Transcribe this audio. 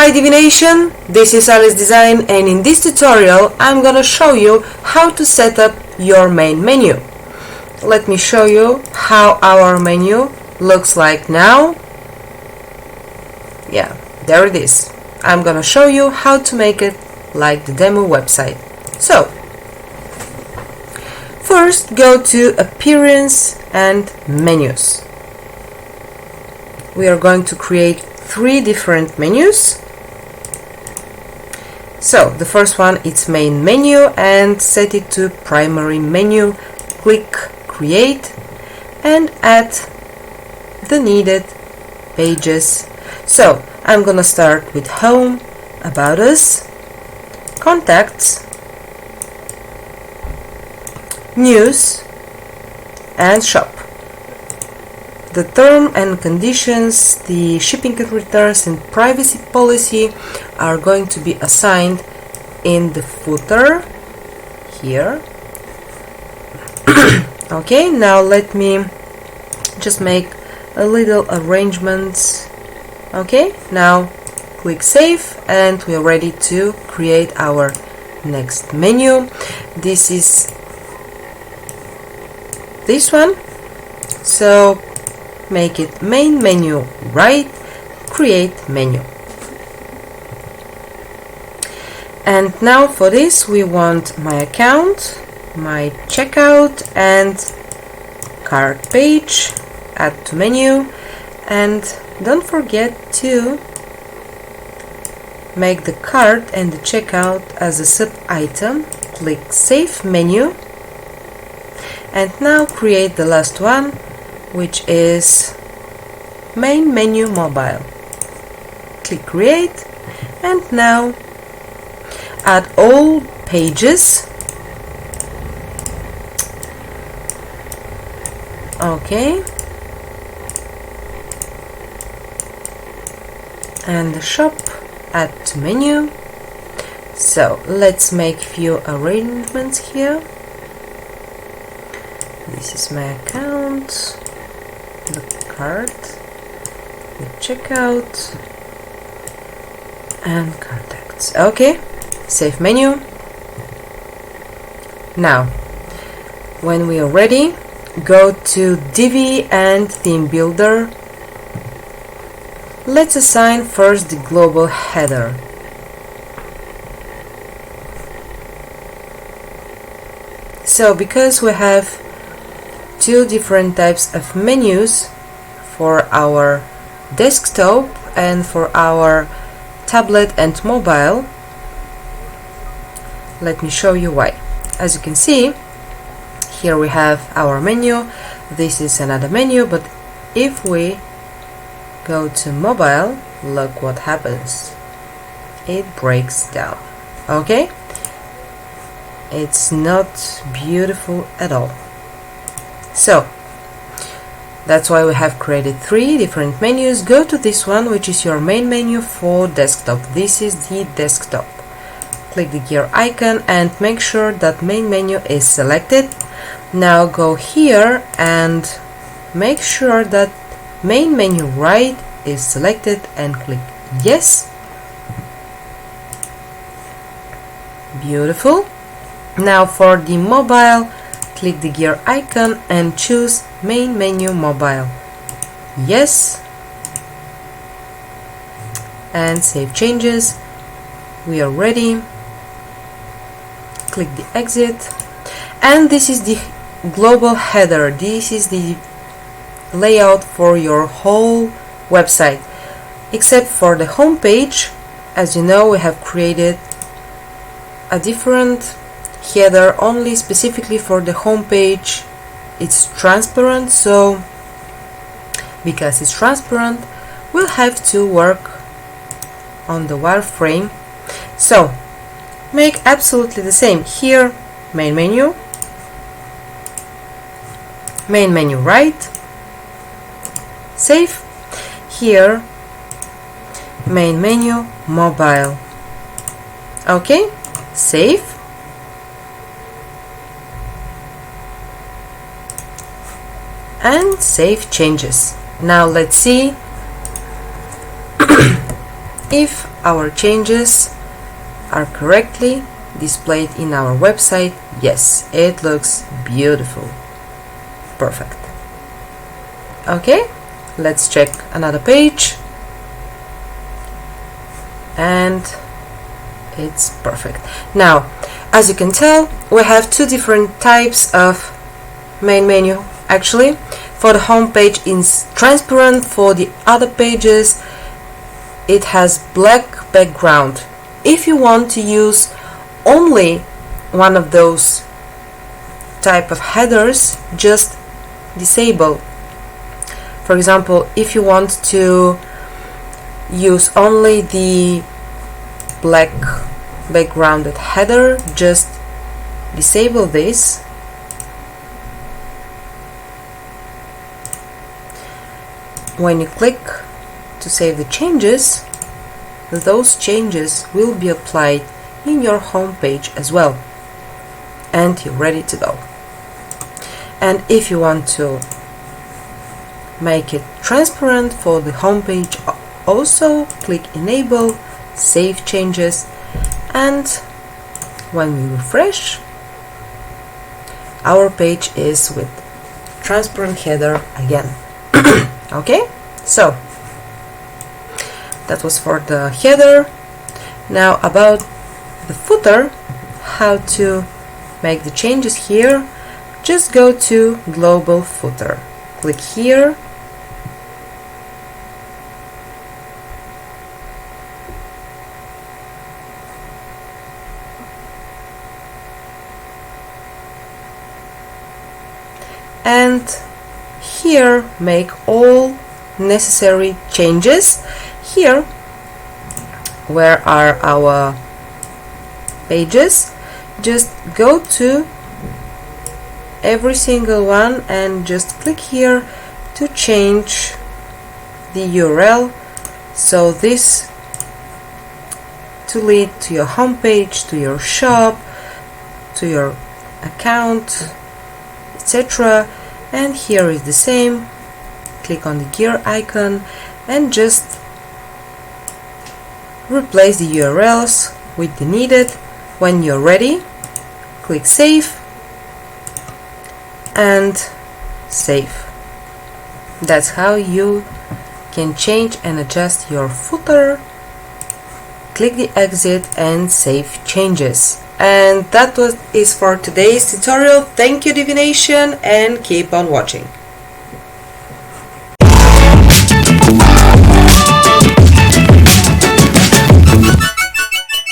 Hi Divination, this is Aless Design, and in this tutorial I'm gonna show you how to set up your main menu. Let me show you how our menu looks like now. Yeah, there it is. I'm gonna show you how to make it like the demo website. So, first go to Appearance and Menus. We are going to create 3 different menus. So the first one is main menu, and set it to primary menu. Click create and add the needed pages. So I'm gonna start with home, about us, contacts, news and shop. The term and conditions, the shipping and returns and privacy policy are going to be assigned in the footer here. Okay, now let me just make a little arrangements. Okay, now click save and we are ready to create our next menu. This is this one. So make it main menu, right, create menu. And now for this we want my account, my checkout and cart page, add to menu, and don't forget to make the cart and the checkout as a sub item. Click save menu and now create the last one, which is main menu mobile. Click create and now add all pages. Okay, and the shop, add to menu. So let's make few arrangements here. This is my account, the cart, the checkout and contacts. Okay, save menu. Now when we are ready, go to Divi and theme builder. Let's assign first the global header. So because we have 2 different types of menus for our desktop and for our tablet and mobile, let me show you why. As you can see, here we have our menu. This is another menu, but if we go to mobile, look what happens. It breaks down. Okay? It's not beautiful at all. So that's why we have created 3 different menus. Go to this one, which is your main menu for desktop. This is the desktop. Click the gear icon and make sure that main menu is selected. Now go here and make sure that main menu right is selected and click yes. Beautiful. Now for the mobile, click the gear icon and choose main menu mobile. Yes. And save changes. We are ready. Click the exit. And this is the global header. This is the layout for your whole website. Except for the home page. As you know, we have created a different header only specifically for the home page. It's transparent, so because it's transparent we'll have to work on the wireframe. So make absolutely the same here. Main menu right, save. Here main menu mobile. Okay, save. And save changes. Now let's see if our changes are correctly displayed in our website. Yes, it looks beautiful. Perfect. Okay, let's check another page, and it's perfect. Now, as you can tell, we have two different types of main menu. Actually, for the home page it's transparent, for the other pages it has black background. If you want to use only one of those type of headers, just disable. For example, if you want to use only the black backgrounded header, just disable this. When you click to save the changes, those changes will be applied in your home page as well, and you're ready to go. And if you want to make it transparent for the home page, also click enable, save changes, and when we refresh, our page is with transparent header again. Okay, so that was for the header. Now about the footer, how to make the changes here. Just go to global footer, click here, and here make all necessary changes. Here, where are our pages, just go to every single one and just click here to change the URL, so this to lead to your home page, to your shop, to your account, etc. And here is the same. Click on the gear icon and just replace the URLs with the needed. When you're ready, click save and save. That's how you can change and adjust your footer. Click the exit and save changes. And that is for today's tutorial. Thank you, Divination, and keep on watching.